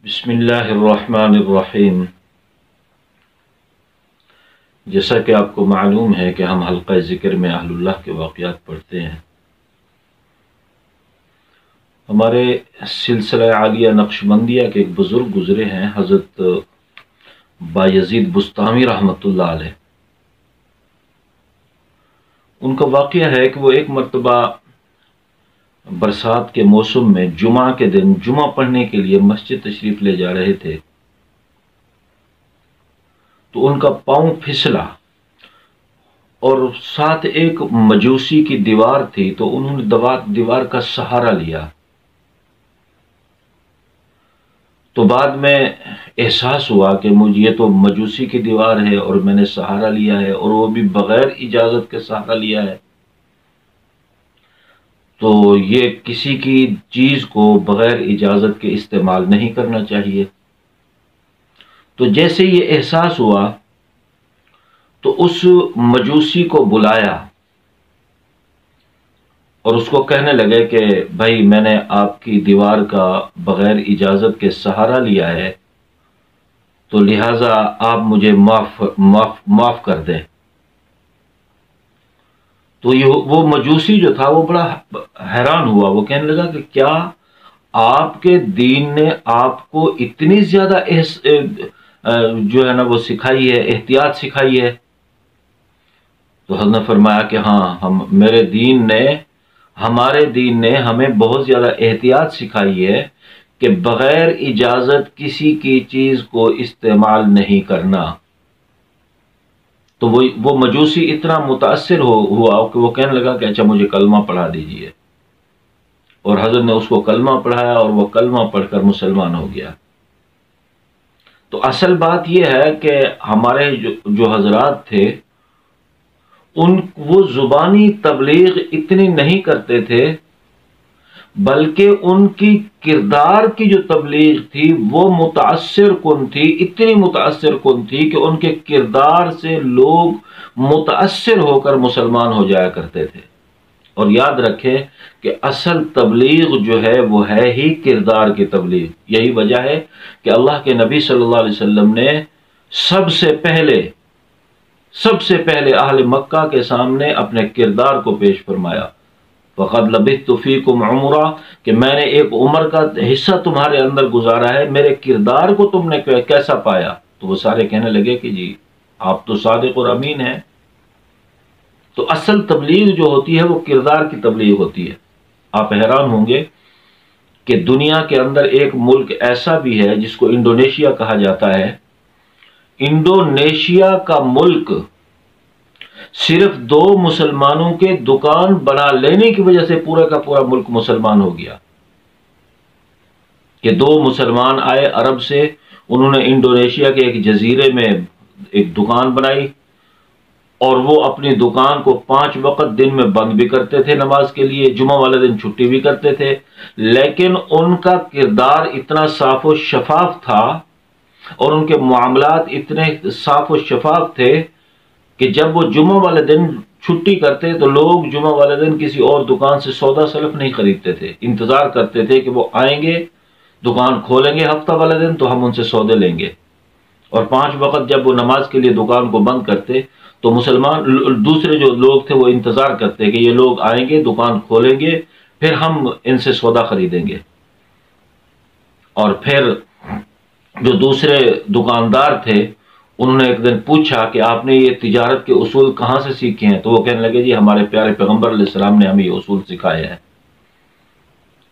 بسم اللہ الرحمن الرحیم۔ جیسا کہ آپ کو معلوم ہے کہ ہم حلقہ ذکر میں اہل اللہ کے واقعات پڑھتے ہیں۔ ہمارے سلسلہ عالیہ نقشبندیہ کے ایک بزرگ گزرے ہیں، حضرت بایزید بستامی رحمۃ اللہ علیہ۔ ان کا واقعہ ہے کہ وہ ایک مرتبہ برسات کے موسم میں جمعہ کے دن جمعہ پڑھنے کے لیے مسجد تشریف لے جا رہے تھے، تو ان کا پاؤں پھسلا اور ساتھ ایک مجوسی کی دیوار تھی، تو انہوں نے دیوار کا سہارا لیا۔ تو بعد میں احساس ہوا کہ مجھے یہ تو مجوسی کی دیوار ہے اور میں نے سہارا لیا ہے، اور وہ بھی بغیر اجازت کے سہارا لیا ہے، تو یہ کسی کی چیز کو بغیر اجازت کے استعمال نہیں کرنا چاہیے۔ تو جیسے یہ احساس ہوا تو اس مجوسی کو بلایا اور اس کو کہنے لگے کہ بھائی، میں نے آپ کی دیوار کا بغیر اجازت کے سہارا لیا ہے، تو لہٰذا آپ مجھے معاف کر دیں۔ تو وہ مجوسی جو تھا وہ بڑا حیران ہوا، وہ کہنے لگا کہ کیا آپ کے دین نے آپ کو اتنی زیادہ جو ہے نا وہ سکھائی ہے، احتیاط سکھائی ہے؟ تو حضرت نے فرمایا کہ ہاں، ہمارے دین نے ہمیں بہت زیادہ احتیاط سکھائی ہے کہ بغیر اجازت کسی کی چیز کو استعمال نہیں کرنا۔ تو وہ مجوسی اتنا متاثر ہوا کہ وہ کہنے لگا کہ اچھا مجھے کلمہ پڑھا دیجئے، اور حضرت نے اس کو کلمہ پڑھایا اور وہ کلمہ پڑھ کر مسلمان ہو گیا۔ تو اصل بات یہ ہے کہ ہمارے جو حضرات تھے وہ زبانی تبلیغ اتنی نہیں کرتے تھے، بلکہ ان کی کردار کی جو تبلیغ تھی وہ متاثر کن تھی، اتنی متاثر کن تھی کہ ان کے کردار سے لوگ متاثر ہو کر مسلمان ہو جایا کرتے تھے۔ اور یاد رکھیں کہ اصل تبلیغ جو ہے وہ ہے ہی کردار کی تبلیغ۔ یہی وجہ ہے کہ اللہ کے نبی صلی اللہ علیہ وسلم نے سب سے پہلے اہل مکہ کے سامنے اپنے کردار کو پیش فرمایا۔ وَقَدْ لَبِثْتُ فِيكُمْ عُمُرًا، کہ میں نے ایک عمر کا حصہ تمہارے اندر گزارا ہے، میرے کردار کو تم نے کیسا پایا؟ تو وہ سارے کہنے لگے کہ جی آپ تو صادق اور امین ہیں۔ تو اصل تبلیغ جو ہوتی ہے وہ کردار کی تبلیغ ہوتی ہے۔ آپ حیران ہوں گے کہ دنیا کے اندر ایک ملک ایسا بھی ہے جس کو انڈونیشیا کہا جاتا ہے۔ انڈونیشیا کا ملک صرف 2 مسلمانوں کے دکان بنا لینے کی وجہ سے پورا کا پورا ملک مسلمان ہو گیا۔ کہ 2 مسلمان آئے عرب سے، انہوں نے انڈونیشیا کے ایک جزیرے میں ایک دکان بنائی، اور وہ اپنی دکان کو 5 وقت دن میں بند بھی کرتے تھے نماز کے لیے، جمعہ والے دن چھٹی بھی کرتے تھے، لیکن ان کا کردار اتنا صاف و شفاف تھا اور ان کے معاملات اتنے صاف و شفاف تھے کہ جب وہ جمعہ والے دن چھٹی کرتے تو لوگ جمعہ والے دن کسی اور دکان سے سودا سلف نہیں خریدتے تھے، انتظار کرتے تھے کہ وہ آئیں گے، دکان کھولیں گے ہفتہ والے دن تو ہم ان سے سودے لیں گے۔ اور 5 وقت جب وہ نماز کے لیے دکان کو بند کرتے تو مسلمان دوسرے جو لوگ تھے وہ انتظار کرتے کہ یہ لوگ آئیں گے، دکان کھولیں گے، پھر ہم ان سے سودا خریدیں گے۔ اور پھر جو دوسرے دکاندار تھے انہوں نے ایک دن پوچھا کہ آپ نے یہ تجارت کے اصول کہاں سے سیکھے ہیں؟ تو وہ کہنے لگے جی ہمارے پیارے پیغمبر علیہ السلام نے ہمیں یہ اصول سکھائے ہیں۔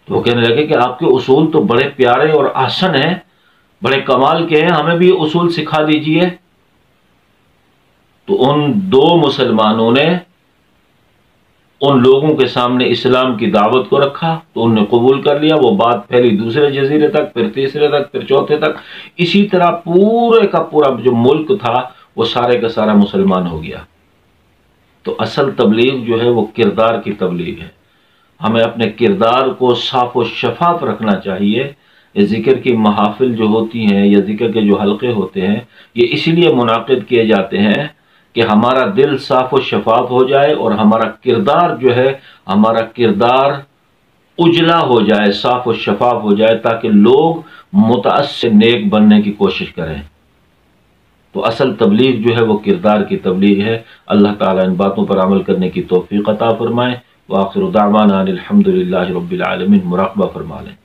تو وہ کہنے لگے کہ آپ کے اصول تو بڑے پیارے اور آسن ہیں، بڑے کمال کے ہیں، ہمیں بھی یہ اصول سکھا دیجئے۔ تو ان 2 مسلمانوں نے ان لوگوں کے سامنے اسلام کی دعوت کو رکھا تو ان نے قبول کر لیا۔ وہ بات پھیلی دوسرے جزیرے تک، پھر تیسرے تک، پھر چوتھے تک، اسی طرح پورے کا پورا جو ملک تھا وہ سارے کا سارا مسلمان ہو گیا۔ تو اصل تبلیغ جو ہے وہ کردار کی تبلیغ ہے۔ ہمیں اپنے کردار کو صاف و شفاف رکھنا چاہیے۔ یہ ذکر کی محافل جو ہوتی ہیں یا ذکر کے جو حلقے ہوتے ہیں یہ اسی لیے منعقد کیے جاتے ہیں کہ ہمارا دل صاف و شفاف ہو جائے اور ہمارا کردار جو ہے، ہمارا کردار اجلا ہو جائے، صاف و شفاف ہو جائے، تاکہ لوگ متأثر نیک بننے کی کوشش کریں۔ تو اصل تبلیغ جو ہے وہ کردار کی تبلیغ ہے۔ اللہ تعالیٰ ان باتوں پر عمل کرنے کی توفیق عطا فرمائے۔ وآخر دعوانا الحمد للہ رب العالمین۔ مراقبہ فرما لیں۔